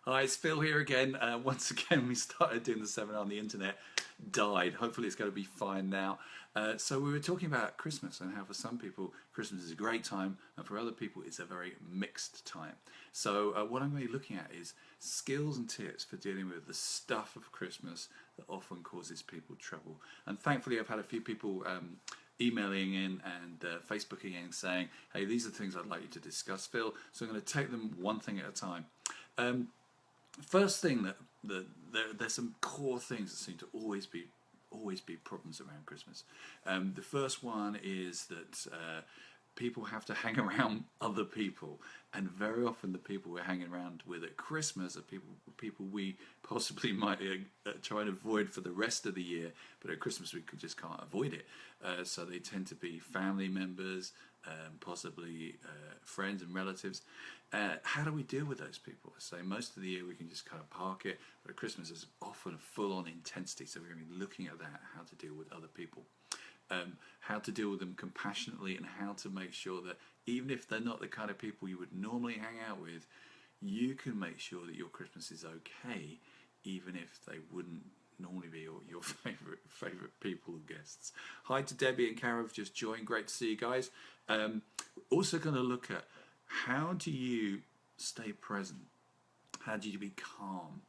Hi, it's Phil here again. Once again, we started doing the seminar on the internet, died. Hopefully, it's going to be fine now. So we were talking about Christmas and how for some people Christmas is a great time, and for other people it's a very mixed time. So what I'm going to be looking at is skills and tips for dealing with the stuff of Christmas that often causes people trouble. And thankfully, I've had a few people emailing in and Facebooking in saying, "Hey, these are things I'd like you to discuss, Phil." So I'm going to take them one thing at a time. First thing there's some core things that seem to always be problems around Christmas. The first one is that people have to hang around other people, and very often the people we're hanging around with at Christmas are people we possibly might try and avoid for the rest of the year, but at Christmas we just can't avoid it. So they tend to be family members, possibly friends and relatives. How do we deal with those people? So most of the year we can just kind of park it, but at Christmas is often a full-on intensity, so we're going to be looking at that, how to deal with other people. How to deal with them compassionately, and how to make sure that even if they're not the kind of people you would normally hang out with, you can make sure that your Christmas is okay, even if they wouldn't normally be your favourite people or guests. Hi to Debbie and Cara who've just joined. Great to see you guys. Also going to look at how do you stay present? How do you be calm?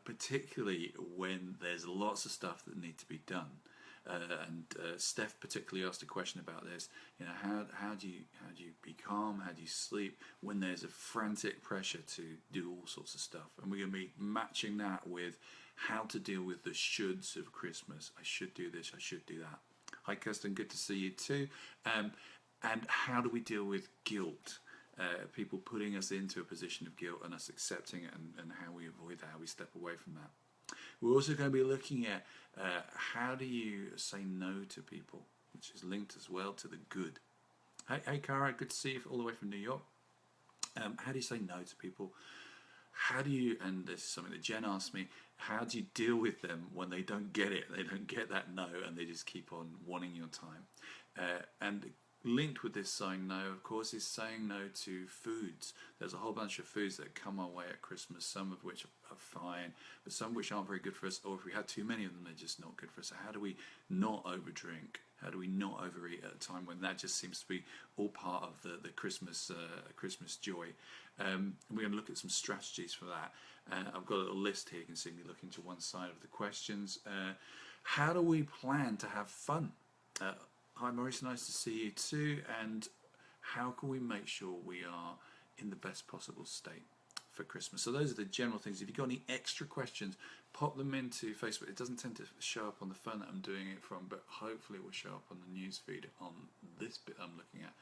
Particularly when there's lots of stuff that need to be done. And Steph particularly asked a question about this. You know, how do you be calm? How do you sleep when there's a frantic pressure to do all sorts of stuff? And we're going to be matching that with how to deal with the shoulds of Christmas. I should do this. I should do that. Hi, Kirsten. Good to see you too. And how do we deal with guilt? People putting us into a position of guilt and us accepting it, and how we avoid that, how we step away from that. We're also going to be looking at how do you say no to people, which is linked as well to the good. Hey Cara, good to see you all the way from New York. How do you say no to people? How do you, and this is something that Jen asked me, how do you deal with them when they don't get it? They don't get that no, and they just keep on wanting your time. And linked with this saying no, of course, is saying no to foods. There's a whole bunch of foods that come our way at Christmas, some of which are fine, but some which aren't very good for us, or if we had too many of them, they're just not good for us. So how do we not overdrink? How do we not overeat at a time when that just seems to be all part of the Christmas joy? We're going to look at some strategies for that. I've got a little list here. You can see me looking to one side of the questions. How do we plan to have fun? Hi Maurice, nice to see you too. And how can we make sure we are in the best possible state for Christmas? So those are the general things. If you've got any extra questions, pop them into Facebook. It doesn't tend to show up on the phone that I'm doing it from, but hopefully it will show up on the news feed on this bit I'm looking at.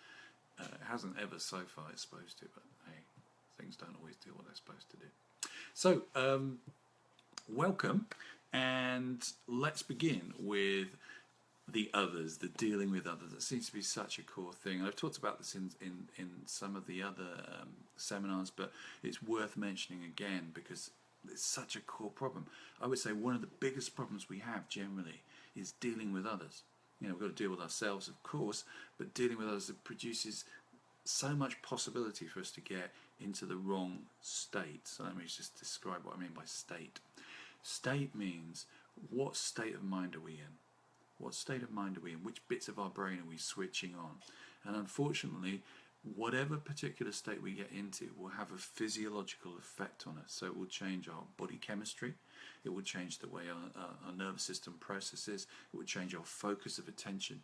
It hasn't ever so far, it's supposed to, but hey, things don't always do what they're supposed to do. So, welcome, and let's begin with the others, the dealing with others. It seems to be such a core thing. And I've talked about this in some of the other seminars, but it's worth mentioning again because it's such a core problem. I would say one of the biggest problems we have generally is dealing with others. You know, we've got to deal with ourselves, of course, but dealing with others, it produces so much possibility for us to get into the wrong state. So let me just describe what I mean by state. State means, what state of mind are we in? What state of mind are we in? Which bits of our brain are we switching on? And unfortunately, whatever particular state we get into will have a physiological effect on us. So it will change our body chemistry. It will change the way our nervous system processes. It will change our focus of attention.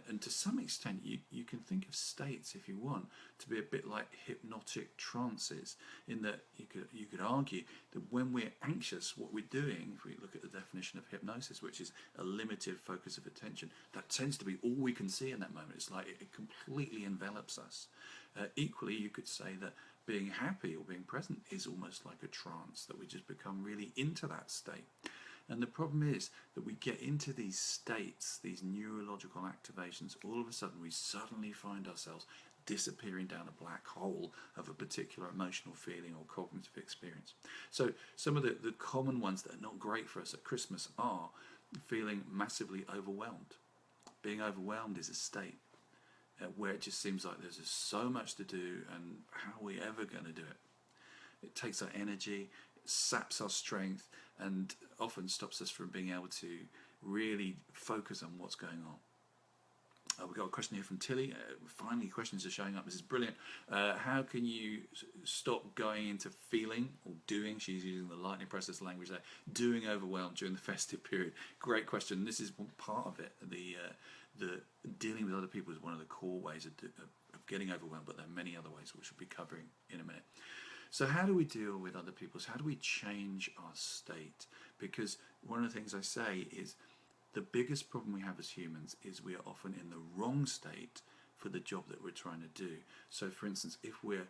And to some extent, you can think of states, if you want, to be a bit like hypnotic trances, in that you could argue that when we're anxious, what we're doing, if we look at the definition of hypnosis, which is a limited focus of attention, that tends to be all we can see in that moment. It's like it completely envelops us. Equally, you could say that being happy or being present is almost like a trance, that we just become really into that state. And the problem is that we get into these states, these neurological activations, all of a sudden we suddenly find ourselves disappearing down a black hole of a particular emotional feeling or cognitive experience. So some of the common ones that are not great for us at Christmas are feeling massively overwhelmed. Being overwhelmed is a state where it just seems like there's just so much to do, and how are we ever going to do it? It takes our energy, it saps our strength, and often stops us from being able to really focus on what's going on. We've got a question here from Tilly. Finally, questions are showing up. This is brilliant. How can you stop going into feeling or doing? She's using the lightning process language there. Doing overwhelmed during the festive period. Great question. This is part of it. The dealing with other people is one of the core ways of getting overwhelmed, but there are many other ways which we'll be covering in a minute. So how do we deal with other people's? How do we change our state? Because one of the things I say is, the biggest problem we have as humans is we are often in the wrong state for the job that we're trying to do. So for instance, if we're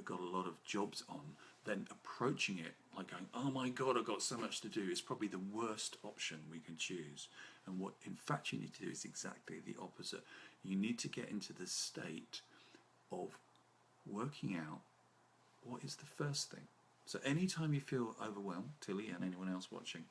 got a lot of jobs on, then approaching it like going, oh my God, I've got so much to do, is probably the worst option we can choose. And what in fact you need to do is exactly the opposite. You need to get into the state of working out what is the first thing. So anytime you feel overwhelmed, Tilly and anyone else watching,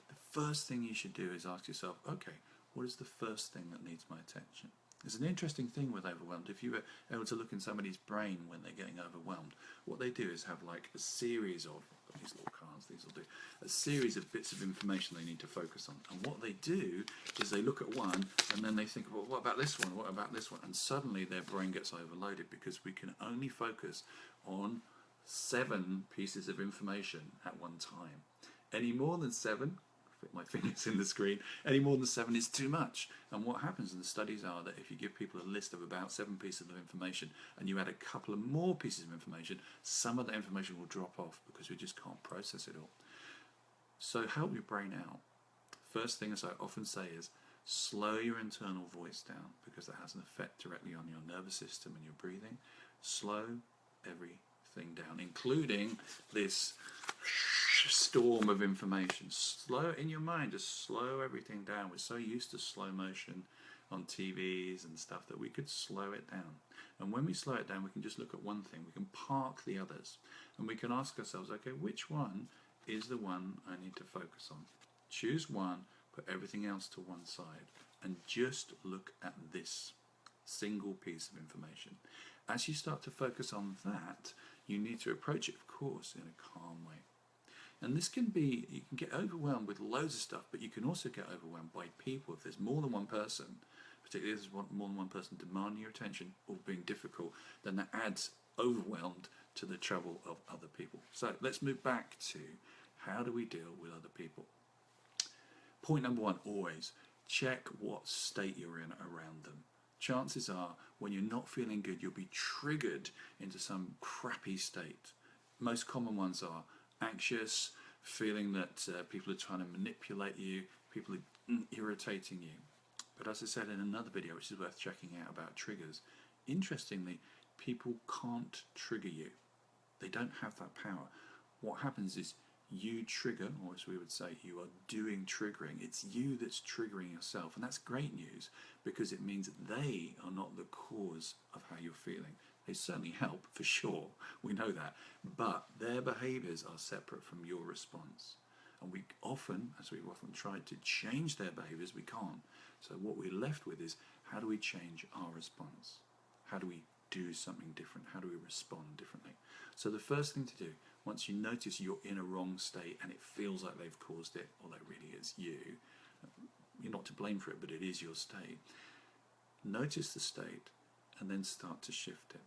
the first thing you should do is ask yourself, okay, what is the first thing that needs my attention? There's an interesting thing with overwhelmed. If you were able to look in somebody's brain when they're getting overwhelmed, what they do is have like a series of, these little cards, these will do, a series of bits of information they need to focus on. And what they do is they look at one and then they think, well, what about this one? What about this one? And suddenly their brain gets overloaded because we can only focus on 7 pieces of information at one time. Any more than 7, fit my fingers in the screen, any more than 7 is too much. And what happens in the studies are that if you give people a list of about 7 pieces of information and you add a couple of more pieces of information, some of the information will drop off because we just can't process it all. So help your brain out. First thing, as I often say, is slow your internal voice down, because that has an effect directly on your nervous system and your breathing. Slow everything down, including this storm of information. Slow it in your mind, just slow everything down. We're so used to slow motion on TVs and stuff that we could slow it down. And when we slow it down, we can just look at one thing. We can park the others, and we can ask ourselves, okay, which one is the one I need to focus on? Choose one, put everything else to one side, and just look at this single piece of information. As you start to focus on that, you need to approach it, of course, in a calm way. And this can be, you can get overwhelmed with loads of stuff, but you can also get overwhelmed by people. If there's more than one person, particularly if there's more than one person demanding your attention or being difficult, then that adds overwhelmed to the trouble of other people. So let's move back to, how do we deal with other people? Point number 1, always check what state you're in around them. Chances are, when you're not feeling good, you'll be triggered into some crappy state. Most common ones are anxious, feeling that people are trying to manipulate you, people are irritating you. But as I said in another video, which is worth checking out about triggers, interestingly, people can't trigger you. They don't have that power. What happens is you trigger, or as we would say, you are doing triggering. It's you that's triggering yourself, and that's great news, because it means they are not the cause of how you're feeling. They certainly help, for sure, we know that, but their behaviours are separate from your response. And we often, as we've often tried to change their behaviours, we can't. So what we're left with is, how do we change our response? How do we do something different? How do we respond differently? So the first thing to do, once you notice you're in a wrong state and it feels like they've caused it, although really it's you, you're not to blame for it, but it is your state. Notice the state and then start to shift it.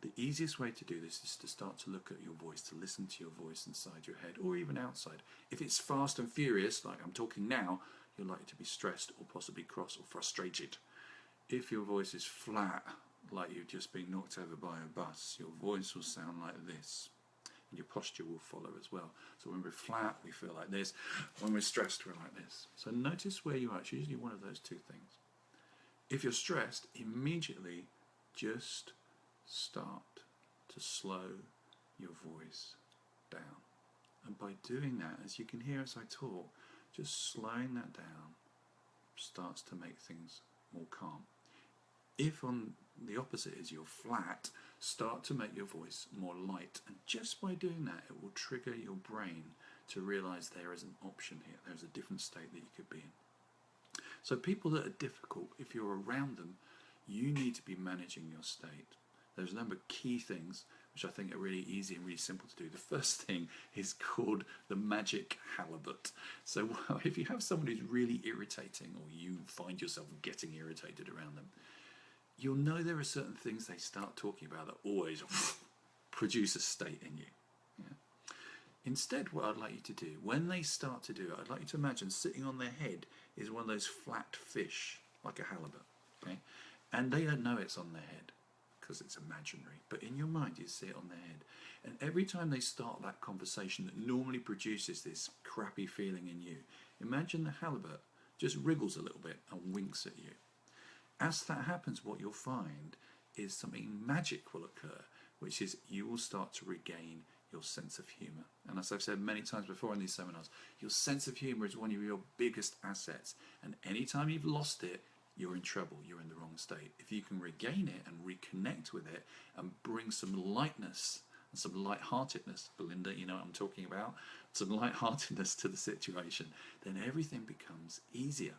The easiest way to do this is to start to look at your voice, to listen to your voice inside your head or even outside. If it's fast and furious, like I'm talking now, you're likely to be stressed or possibly cross or frustrated. If your voice is flat, like you've just been knocked over by a bus, your voice will sound like this. And your posture will follow as well. So when we're flat, we feel like this. When we're stressed, we're like this. So notice where you are. It's usually one of those two things. If you're stressed, immediately just start to slow your voice down. And by doing that, as you can hear as I talk, just slowing that down starts to make things more calm. If on the opposite is you're flat, start to make your voice more light. And just by doing that, it will trigger your brain to realize there is an option here. There's a different state that you could be in. So people that are difficult, if you're around them, you need to be managing your state. There's a number of key things. which I think are really easy and really simple to do. The first thing is called the magic halibut. So if you have someone who's really irritating, or you find yourself getting irritated around them, you'll know there are certain things they start talking about that always produce a state in you. Yeah. Instead, what I'd like you to do, when they start to do it, I'd like you to imagine sitting on their head is one of those flat fish, like a halibut. Okay? And they don't know it's on their head because it's imaginary. But in your mind, you see it on their head. And every time they start that conversation that normally produces this crappy feeling in you, imagine the halibut just wriggles a little bit and winks at you. As that happens, what you'll find is something magic will occur, which is you will start to regain your sense of humour. And as I've said many times before in these seminars, your sense of humour is one of your biggest assets. And anytime you've lost it, you're in trouble, you're in the wrong state. If you can regain it and reconnect with it and bring some lightness and some lightheartedness, Belinda, you know what I'm talking about, some lightheartedness to the situation, then everything becomes easier.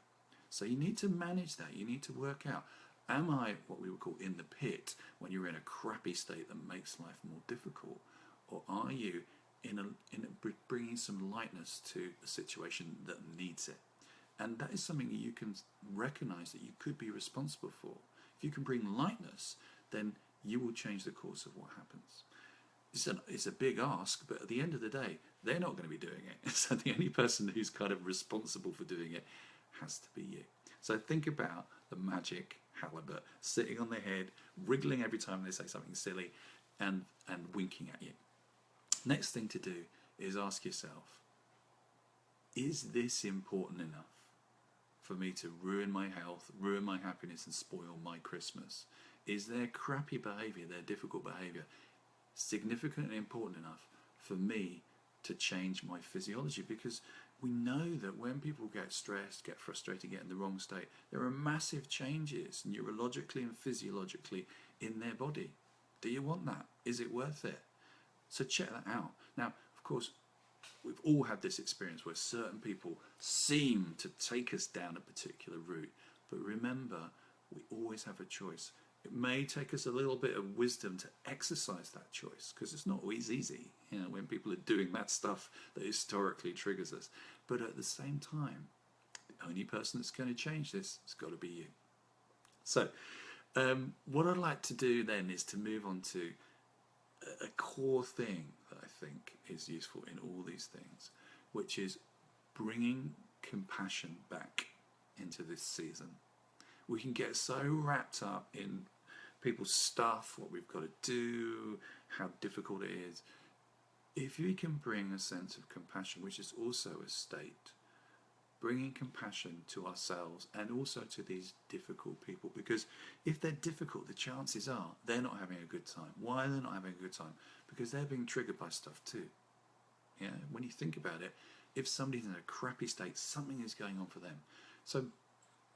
So you need to manage that. You need to work out, am I what we would call in the pit when you're in a crappy state that makes life more difficult? Or are you bringing some lightness to a situation that needs it? And that is something that you can recognize that you could be responsible for. If you can bring lightness, then you will change the course of what happens. It's a big ask, but at the end of the day, they're not going to be doing it. So the only person who's kind of responsible for doing it has to be you. So think about the magic halibut sitting on their head, wriggling every time they say something silly, and winking at you. Next thing to do is ask yourself, is this important enough for me to ruin my health, ruin my happiness, and spoil my Christmas? Is their crappy behaviour, their difficult behaviour, significant and important enough for me to change my physiology? Because we know that when people get stressed, get frustrated, get in the wrong state, there are massive changes neurologically and physiologically in their body. Do you want that? Is it worth it? So check that out. Now, of course, we've all had this experience where certain people seem to take us down a particular route. But remember, we always have a choice. It may take us a little bit of wisdom to exercise that choice, because it's not always easy, you know, when people are doing that stuff that historically triggers us. But at the same time, the only person that's going to change this has got to be you. So what I'd like to do then is to move on to a core thing that I think is useful in all these things, which is bringing compassion back into this season. We can get so wrapped up in people's stuff, what we've got to do, how difficult it is. If we can bring a sense of compassion, which is also a state, bringing compassion to ourselves and also to these difficult people, because if they're difficult, the chances are they're not having a good time. Why are they not having a good time? Because they're being triggered by stuff too. Yeah, when you think about it, if somebody's in a crappy state, something is going on for them. So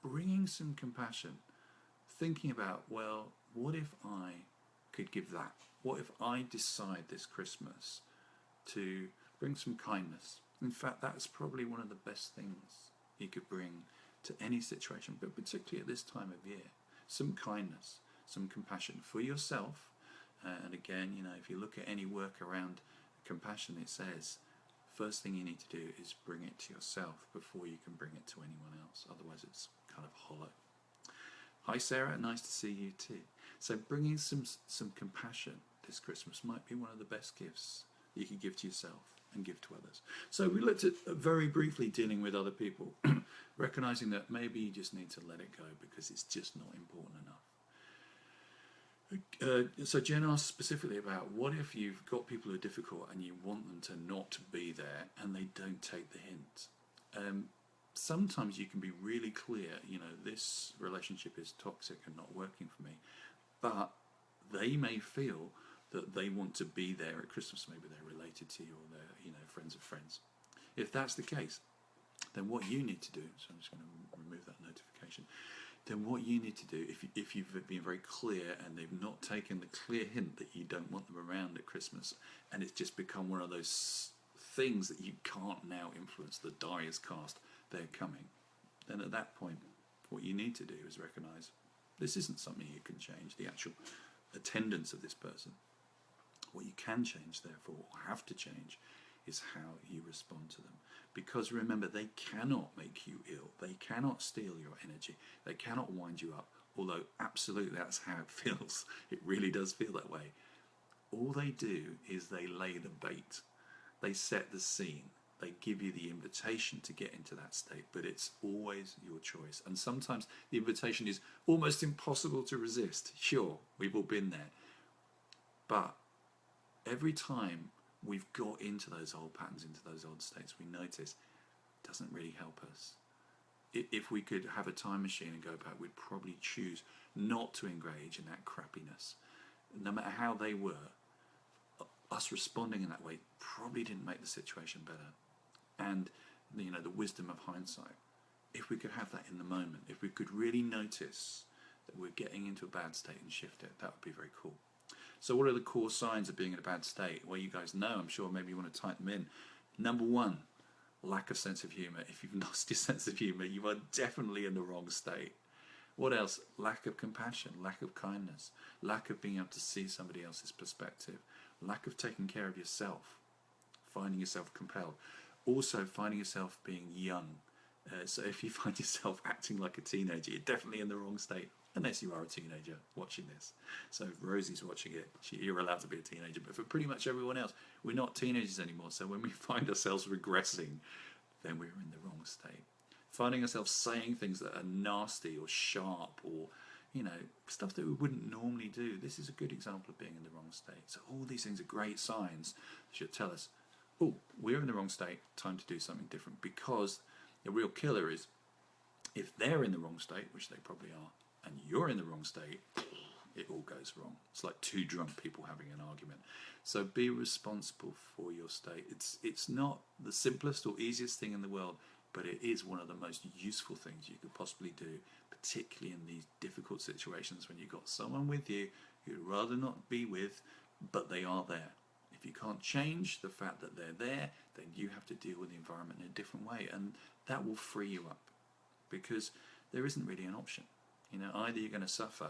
bringing some compassion, thinking about, well, what if I could give that? What if I decide this Christmas to bring some kindness? In fact, that's probably one of the best things you could bring to any situation, but particularly at this time of year. Some kindness, some compassion for yourself. And again, you know, if you look at any work around compassion, it says, first thing you need to do is bring it to yourself before you can bring it to anyone else. Otherwise, it's kind of hollow. Hi, Sarah. Nice to see you too. So bringing some compassion this Christmas might be one of the best gifts you can give to yourself and give to others. So we looked at very briefly dealing with other people, recognizing that maybe you just need to let it go because it's just not important enough. So Jen asked specifically about, what if you've got people who are difficult and you want them to not be there and they don't take the hint? Sometimes you can be really clear, you know, this relationship is toxic and not working for me, but they may feel that they want to be there at Christmas. Maybe they're related to you, or they're, you know, friends of friends. If that's the case, then what you need to do, so I'm just going to remove that notification, then what you need to do, if you've been very clear and they've not taken the clear hint that you don't want them around at Christmas, and it's just become one of those things that you can't now influence, the die is cast, they're coming, then at that point what you need to do is recognize this isn't something you can change, the actual attendance of this person. What you can change, therefore, or have to change, is how you respond to them. Because remember, they cannot make you ill. They cannot steal your energy. They cannot wind you up. Although, absolutely, that's how it feels. It really does feel that way. All they do is they lay the bait. They set the scene. They give you the invitation to get into that state, but it's always your choice. And sometimes the invitation is almost impossible to resist. Sure, we've all been there. But every time we've got into those old patterns, into those old states, we notice it doesn't really help us. If we could have a time machine and go back, we'd probably choose not to engage in that crappiness. No matter how they were, us responding in that way probably didn't make the situation better. And the wisdom of hindsight, if we could have that in the moment, if we could really notice that we're getting into a bad state and shift it, that would be very cool. So what are the core signs of being in a bad state? Well, you guys know, I'm sure, maybe you want to type them in. Number one, lack of sense of humour. If you've lost your sense of humour, you are definitely in the wrong state. What else? Lack of compassion, lack of kindness, lack of being able to see somebody else's perspective, lack of taking care of yourself, finding yourself compelled. Also, finding yourself being young. So if you find yourself acting like a teenager, you're definitely in the wrong state, unless you are a teenager watching this. So if Rosie's watching it, you're allowed to be a teenager. But for pretty much everyone else, we're not teenagers anymore. So when we find ourselves regressing, then we're in the wrong state. Finding ourselves saying things that are nasty or sharp or, stuff that we wouldn't normally do. This is a good example of being in the wrong state. So all these things are great signs that should tell us, oh, we're in the wrong state, time to do something different. Because the real killer is, if they're in the wrong state, which they probably are, and you're in the wrong state, it all goes wrong. It's like two drunk people having an argument. So be responsible for your state. It's not the simplest or easiest thing in the world, but it is one of the most useful things you could possibly do, particularly in these difficult situations when you've got someone with you you'd rather not be with, but they are there. If you can't change the fact that they're there, then you have to deal with the environment in a different way, and that will free you up, because there isn't really an option. Either you're going to suffer,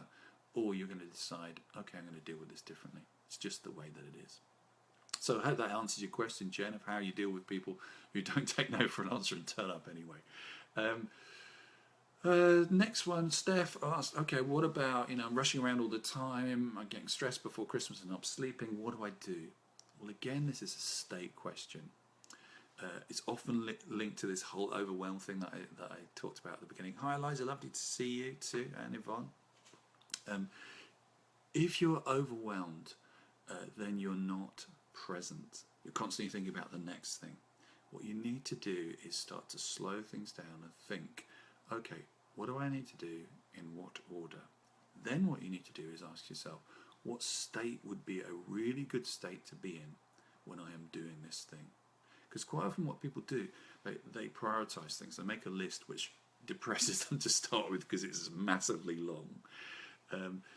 or you're going to decide, okay, I'm going to deal with this differently. It's just the way that it is. So I hope that answers your question, Jen, of how you deal with people who don't take no for an answer and turn up anyway. Next one, Steph asked, okay, what about, I'm rushing around all the time, I'm getting stressed before Christmas and not sleeping, what do I do? Well, again, this is a state question. It's often linked to this whole overwhelm thing that I talked about at the beginning. Hi, Eliza, lovely to see you too, and Yvonne. If you're overwhelmed, then you're not present. You're constantly thinking about the next thing. What you need to do is start to slow things down and think, okay, what do I need to do in what order? Then what you need to do is ask yourself, what state would be a really good state to be in when I am doing this thing? Because quite often what people do, they prioritize things. They make a list which depresses them to start with because it's massively long.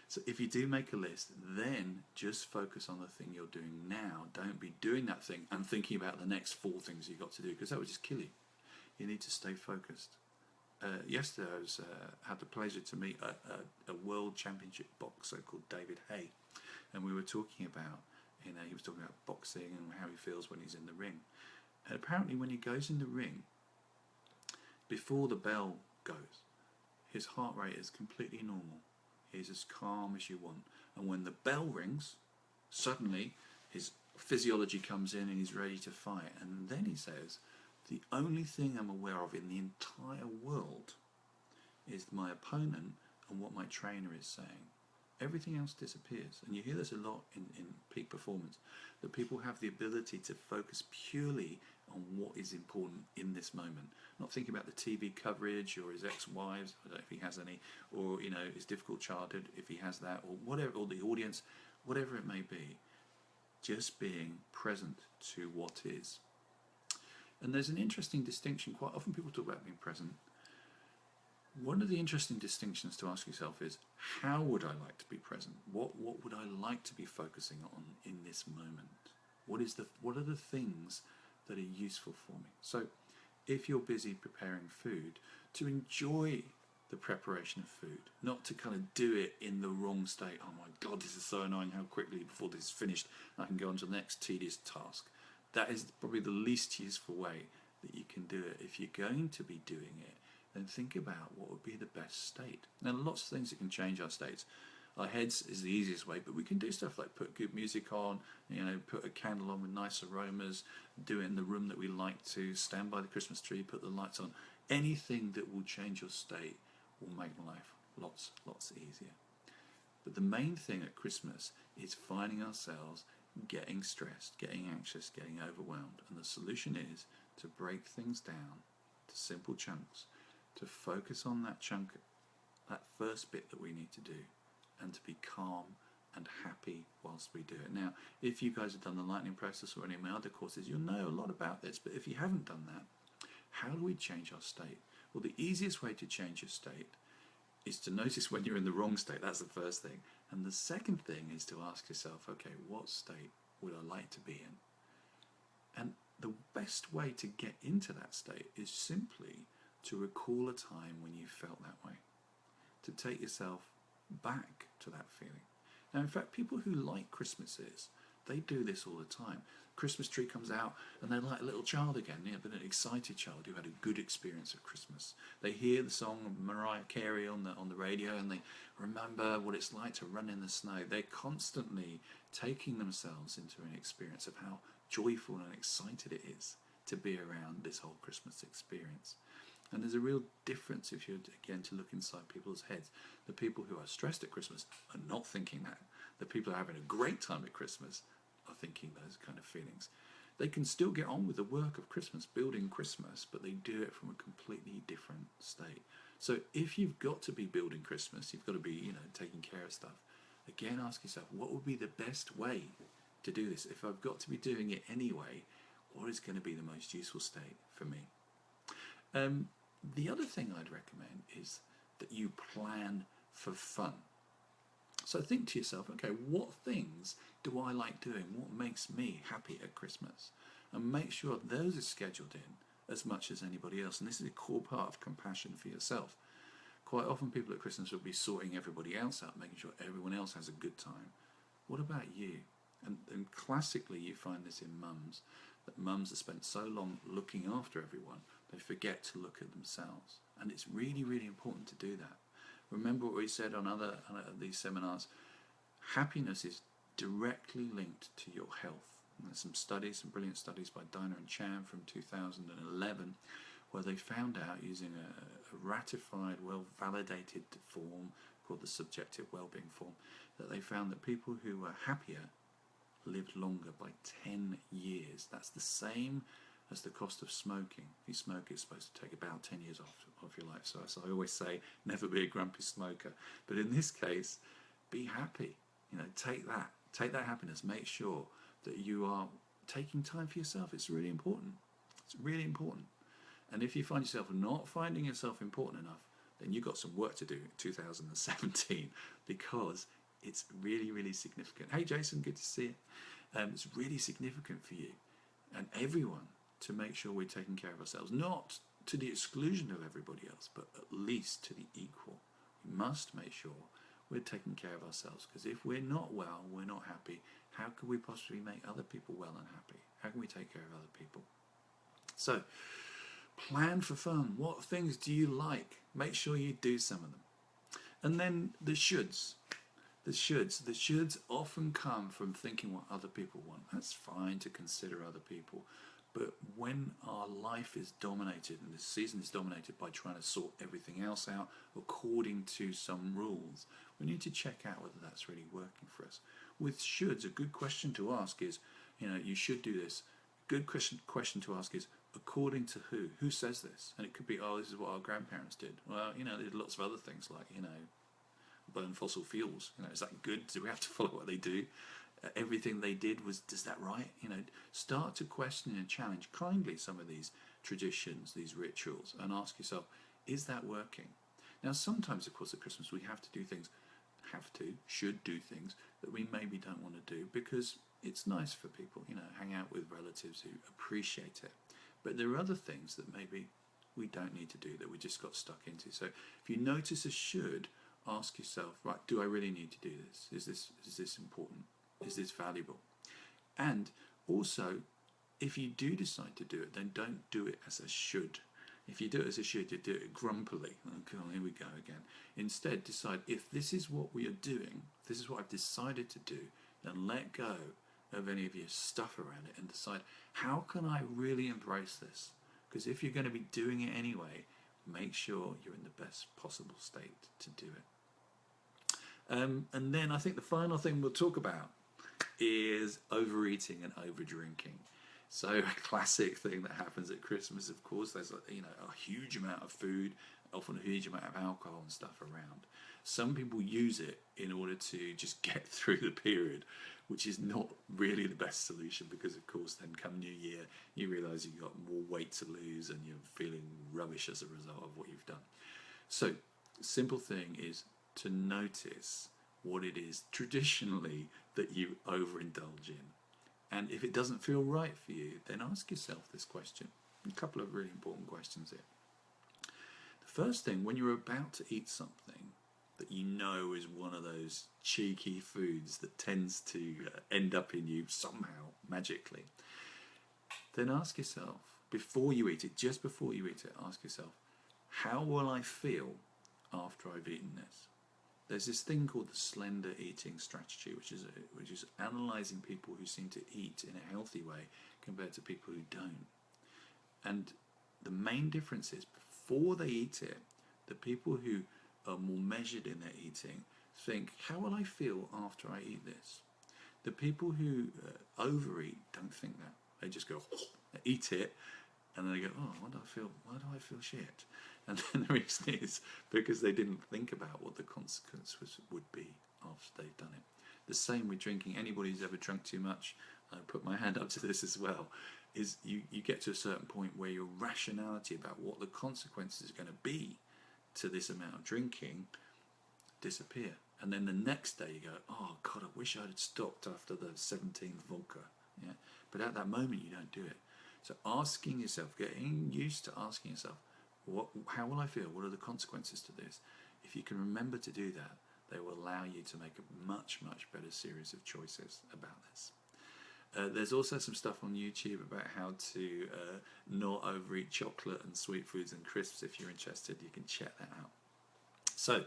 So if you do make a list, then just focus on the thing you're doing now. Don't be doing that thing and thinking about the next 4 things you've got to do, because that would just kill you. You need to stay focused. Yesterday I had the pleasure to meet a world championship boxer called David Hay, and we were talking about, he was talking about boxing and how he feels when he's in the ring. And apparently when he goes in the ring, before the bell goes, his heart rate is completely normal. He's as calm as you want. And when the bell rings, suddenly his physiology comes in and he's ready to fight. And then he says, the only thing I'm aware of in the entire world is my opponent and what my trainer is saying. Everything else disappears. And you hear this a lot in peak performance, that people have the ability to focus purely on what is important in this moment. Not thinking about the TV coverage or his ex-wives, I don't know if he has any, or his difficult childhood, if he has that, or whatever, or the audience, whatever it may be. Just being present to what is. And there's an interesting distinction. Quite often people talk about being present. One of the interesting distinctions to ask yourself is, how would I like to be present? What would I like to be focusing on in this moment? What are the things that are useful for me? So if you're busy preparing food, to enjoy the preparation of food, not to kind of do it in the wrong state. Oh my God, this is so annoying, how quickly before this is finished I can go on to the next tedious task. That is probably the least useful way that you can do it. If you're going to be doing it, then think about what would be the best state. Now, lots of things that can change our states. Our heads is the easiest way, but we can do stuff like put good music on, put a candle on with nice aromas, do it in the room that we like to, stand by the Christmas tree, put the lights on. Anything that will change your state will make life lots easier. But the main thing at Christmas is finding ourselves getting stressed, getting anxious, getting overwhelmed. And the solution is to break things down to simple chunks, to focus on that chunk, that first bit that we need to do, and to be calm and happy whilst we do it. Now, if you guys have done the lightning process or any of my other courses, you'll know a lot about this, but if you haven't done that, how do we change our state? Well, the easiest way to change your state is to notice when you're in the wrong state. That's the first thing. And the second thing is to ask yourself, okay, what state would I like to be in? And the best way to get into that state is simply to recall a time when you felt that way, to take yourself back to that feeling. Now, in fact, people who like Christmases, they do this all the time. Christmas tree comes out and they're like a little child again, but an excited child who had a good experience of Christmas. They hear the song of Mariah Carey on the radio and they remember what it's like to run in the snow. They're constantly taking themselves into an experience of how joyful and excited it is to be around this whole Christmas experience. And there's a real difference if you're, again, to look inside people's heads. The people who are stressed at Christmas are not thinking that. The people who are having a great time at Christmas are thinking those kind of feelings. They can still get on with the work of Christmas, building Christmas, but they do it from a completely different state. So if you've got to be building Christmas, you've got to be, taking care of stuff, again, ask yourself, what would be the best way to do this? If I've got to be doing it anyway, what is going to be the most useful state for me? The other thing I'd recommend is that you plan for fun. So think to yourself, okay, what things do I like doing? What makes me happy at Christmas? And make sure those are scheduled in as much as anybody else. And this is a core part of compassion for yourself. Quite often people at Christmas will be sorting everybody else out, making sure everyone else has a good time. What about you? And classically you find this in mums, that mums have spent so long looking after everyone, they forget to look at themselves. And it's really, really important to do that. Remember what we said on other these seminars, happiness is directly linked to your health. And there's some studies, some brilliant studies by Dinah and Chan from 2011, where they found out using a ratified, well-validated form called the subjective well-being form, that they found that people who were happier lived longer by 10 years. That's the same as the cost of smoking. If you smoke, it's supposed to take about 10 years off your life. So as I always say, never be a grumpy smoker. But in this case, be happy. Take that happiness. Make sure that you are taking time for yourself. It's really important. It's really important. And if you find yourself not finding yourself important enough, then you've got some work to do in 2017, because it's really, really significant. Hey Jason, good to see you. It's really significant for you and everyone to make sure we're taking care of ourselves, not to the exclusion of everybody else, but at least to the equal. We must make sure we're taking care of ourselves, because if we're not well, we're not happy, how can we possibly make other people well and happy? How can we take care of other people? So, plan for fun. What things do you like? Make sure you do some of them. And then the shoulds. The shoulds often come from thinking what other people want. That's fine to consider other people. But when our life is dominated, and the season is dominated by trying to sort everything else out according to some rules, we need to check out whether that's really working for us. With shoulds, a good question to ask is, you should do this. Good question to ask is, according to who? Who says this? And it could be, this is what our grandparents did. Well, there's lots of other things like, burn fossil fuels. Is that good? Do we have to follow what they do? Everything they did is that right? Start to question and challenge kindly some of these traditions, these rituals, and ask yourself, is that working? Now, sometimes, of course, at Christmas we have to do things, should do things that we maybe don't want to do because it's nice for people, hang out with relatives who appreciate it. But there are other things that maybe we don't need to do that we just got stuck into. So if you notice a should, ask yourself, right, do I really need to do this? Is this important? Is this valuable? And also, if you do decide to do it, then don't do it as a should. If you do it as a should, you do it grumpily. Okay, well, here we go again. Instead, decide, if this is what we are doing, this is what I've decided to do, then let go of any of your stuff around it and decide, how can I really embrace this? Because if you're going to be doing it anyway, make sure you're in the best possible state to do it. And then I think the final thing we'll talk about is overeating and over drinking. So a classic thing that happens at Christmas, of course, there's a huge amount of food, often a huge amount of alcohol and stuff around. Some people use it in order to just get through the period, which is not really the best solution, because of course then come New Year you realise you've got more weight to lose and you're feeling rubbish as a result of what you've done. So simple thing is to notice what it is traditionally that you overindulge in. And if it doesn't feel right for you, then ask yourself this question. A couple of really important questions here. The first thing, when you're about to eat something that you know is one of those cheeky foods that tends to end up in you somehow, magically, then ask yourself, before you eat it, just before you eat it, ask yourself, how will I feel after I've eaten this? There's this thing called the slender eating strategy, which is analysing people who seem to eat in a healthy way compared to people who don't. And the main difference is, before they eat it, the people who are more measured in their eating think, how will I feel after I eat this? The people who overeat don't think that. They just go, they eat it, and then they go, oh, why do I feel shit? And then the reason is because they didn't think about what the consequences would be after they've done it. The same with drinking. Anybody who's ever drunk too much, I put my hand up to this as well, is you get to a certain point where your rationality about what the consequences are going to be to this amount of drinking disappear. And then the next day you go, oh God, I wish I'd stopped after the 17th vodka. Yeah? But at that moment you don't do it. So asking yourself, getting used to asking yourself, how will I feel? What are the consequences to this? If you can remember to do that, they will allow you to make a much, much better series of choices about this. There's also some stuff on YouTube about how to not overeat chocolate and sweet foods and crisps. If you're interested, you can check that out. So,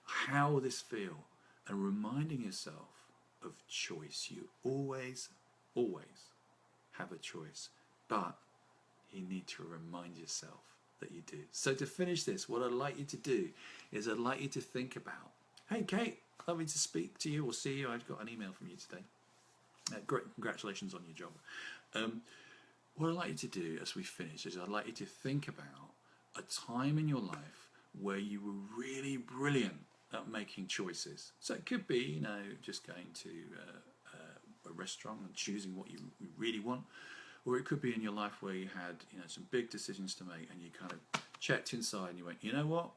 how will this feel? And reminding yourself of choice. You always, always have a choice, but you need to remind yourself that you do. So to finish this, what I'd like you to do is I'd like you to think about, hey Kate, lovely to speak to you or see you. I've got an email from you today. Great, congratulations on your job. What I'd like you to do as we finish is I'd like you to think about a time in your life where you were really brilliant at making choices. So it could be, just going to a restaurant and choosing what you really want. Or it could be in your life where you had some big decisions to make and you kind of checked inside and you went, you know what,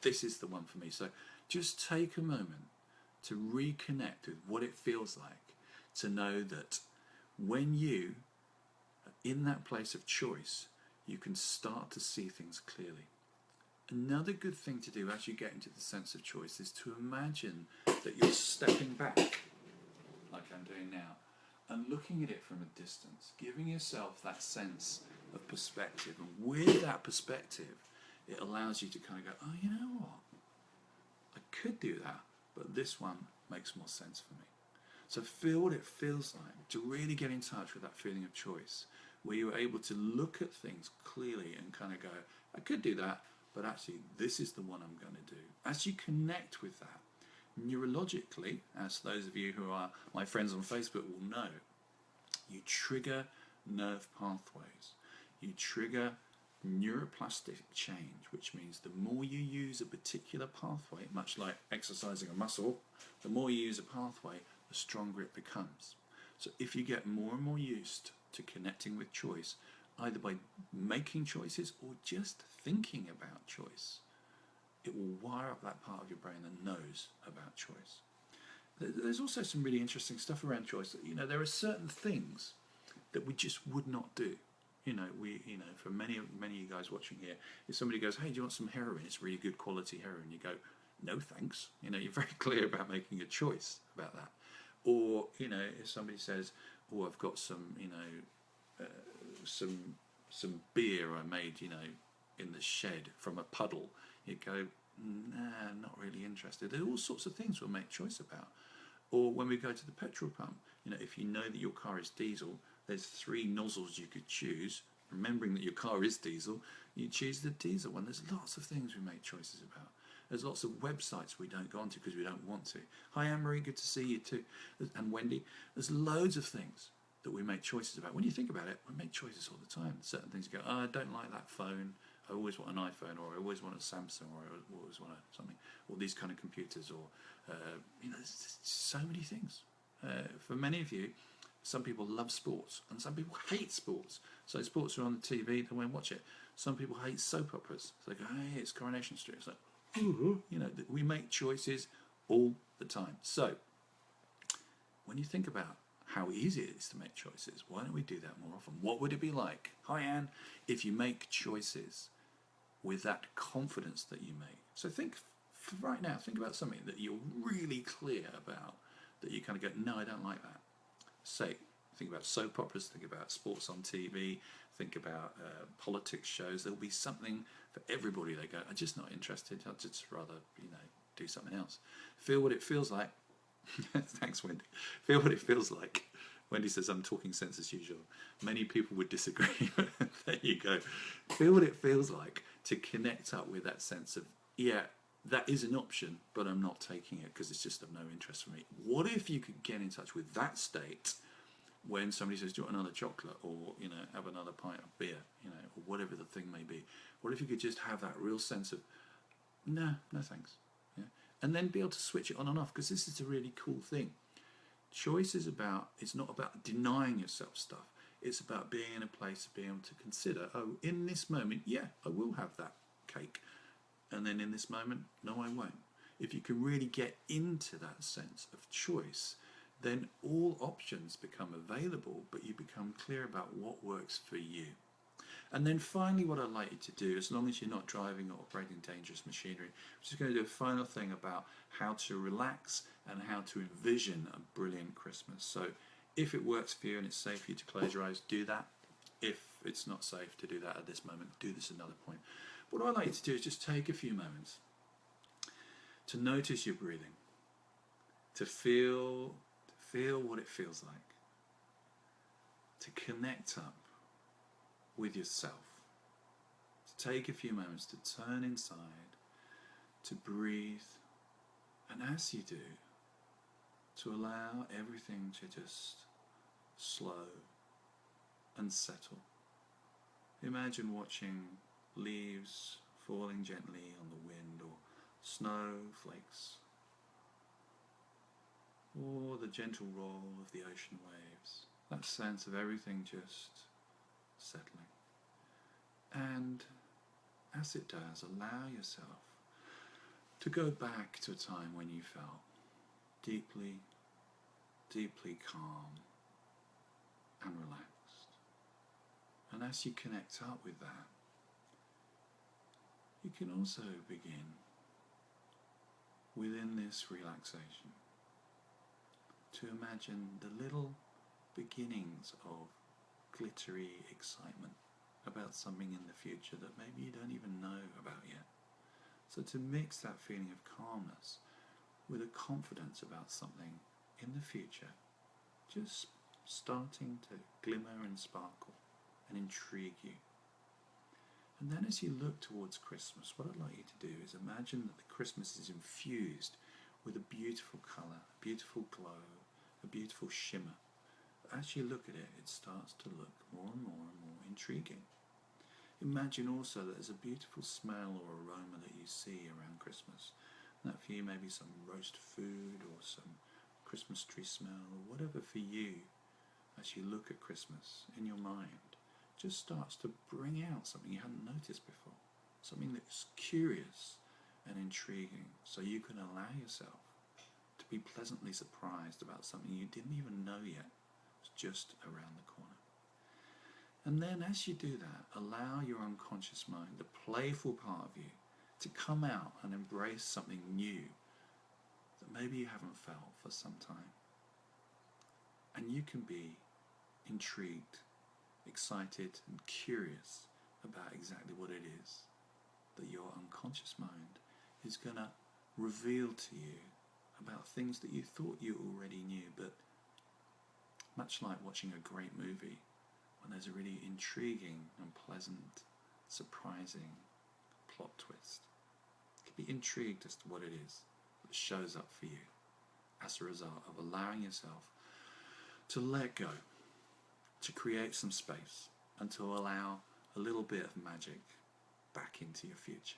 this is the one for me. So just take a moment to reconnect with what it feels like to know that when you are in that place of choice, you can start to see things clearly. Another good thing to do as you get into the sense of choice is to imagine that you're stepping back, like I'm doing now, and looking at it from a distance, giving yourself that sense of perspective. And with that perspective, it allows you to kind of go, oh, you know what? I could do that, but this one makes more sense for me. So feel what it feels like to really get in touch with that feeling of choice, where you're able to look at things clearly and kind of go, I could do that, but actually this is the one I'm going to do. As you connect with that, neurologically, as those of you who are my friends on Facebook will know, you trigger nerve pathways. You trigger neuroplastic change, which means the more you use a particular pathway, much like exercising a muscle, the more you use a pathway, the stronger it becomes. So if you get more and more used to connecting with choice, either by making choices or just thinking about choice, it will wire up that part of your brain that knows about choice. There's also some really interesting stuff around choice. There are certain things that we just would not do. for many of you guys watching here, if somebody goes, hey, do you want some heroin? It's really good quality heroin. You go, no thanks. You know, you're very clear about making a choice about that. Or, you know, if somebody says, oh, I've got some, you know, some beer I made, you know, in the shed from a puddle, you go, nah, not really interested. There are all sorts of things we'll make choice about. Or when we go to the petrol pump, you know, if you know that your car is diesel, there's 3 nozzles you could choose. Remembering that your car is diesel, you choose the diesel one. There's lots of things we make choices about. There's lots of websites we don't go onto because we don't want to. Hi Anne-Marie, good to see you too. And Wendy, there's loads of things that we make choices about. When you think about it, we make choices all the time. Certain things you go, oh, I don't like that phone. I always want an iPhone, or I always want a Samsung, or I always want something. Or these kind of computers, or, you know, there's so many things. For many of you, some people love sports, and some people hate sports. So sports are on the TV, they won't watch it. Some people hate soap operas. So they go, hey, it's Coronation Street. It's like, you know, we make choices all the time. So when you think about how easy it is to make choices, why don't we do that more often? What would it be like, hi Anne, if you make choices with that confidence that you make? So think right now, think about something that you're really clear about, that you kind of go, no, I don't like that. Say, think about soap operas, think about sports on TV, think about politics shows. There'll be something for everybody. They go, I'm just not interested. I'd just rather, you know, do something else. Feel what it feels like. Thanks, Wendy. Feel what it feels like. Wendy says, I'm talking sense as usual. Many people would disagree. There you go. Feel what it feels like to connect up with that sense of, yeah, that is an option, but I'm not taking it because it's just of no interest for me. What if you could get in touch with that state when somebody says, do you want another chocolate, or, you know, have another pint of beer, you know, or whatever the thing may be? What if you could just have that real sense of, no thanks, yeah? And then be able to switch it on and off, because this is a really cool thing. Choice is about, it's not about denying yourself stuff. It's about being in a place of being able to consider, oh, in this moment, yeah, I will have that cake. And then in this moment, no, I won't. If you can really get into that sense of choice, then all options become available, but you become clear about what works for you. And then finally, what I'd like you to do, as long as you're not driving or operating dangerous machinery, I'm just going to do a final thing about how to relax and how to envision a brilliant Christmas. So if it works for you and it's safe for you to close your eyes, do that. If it's not safe to do that at this moment, do this another point. What I'd like you to do is just take a few moments to notice your breathing, to feel what it feels like, to connect up with yourself, to take a few moments to turn inside, to breathe, and as you do, to allow everything to just slow and settle. Imagine watching leaves falling gently on the wind, or snowflakes, or the gentle roll of the ocean waves. That sense of everything just settling. And as it does, allow yourself to go back to a time when you felt deeply, deeply calm and relaxed. And as you connect up with that, you can also begin within this relaxation to imagine the little beginnings of glittery excitement about something in the future that maybe you don't even know about yet. So to mix that feeling of calmness with a confidence about something in the future, just starting to glimmer and sparkle and intrigue you. And then as you look towards Christmas, what I'd like you to do is imagine that the Christmas is infused with a beautiful colour, a beautiful glow, a beautiful shimmer. As you look at it, it starts to look more and more and more intriguing. Imagine also that there's a beautiful smell or aroma that you see around Christmas. And that for you may be some roast food or some Christmas tree smell, or whatever for you, as you look at Christmas in your mind, just starts to bring out something you hadn't noticed before, something that's curious and intriguing, so you can allow yourself to be pleasantly surprised about something you didn't even know yet was just around the corner. And then as you do that, allow your unconscious mind, the playful part of you, to come out and embrace something new that maybe you haven't felt for some time. And you can be intrigued, excited and curious about exactly what it is that your unconscious mind is going to reveal to you about things that you thought you already knew, but much like watching a great movie, when there's a really intriguing and pleasant, surprising plot twist. You can be intrigued as to what it is that shows up for you as a result of allowing yourself to let go, to create some space, and to allow a little bit of magic back into your future.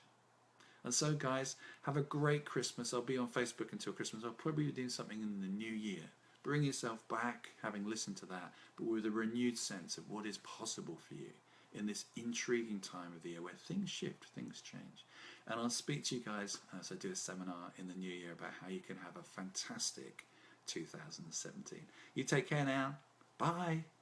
And so guys, have a great Christmas. I'll be on Facebook until Christmas. I'll probably be doing something in the new year. Bring yourself back, having listened to that, but with a renewed sense of what is possible for you in this intriguing time of the year where things shift, things change. And I'll speak to you guys as I do a seminar in the new year about how you can have a fantastic 2017. You take care now. Bye.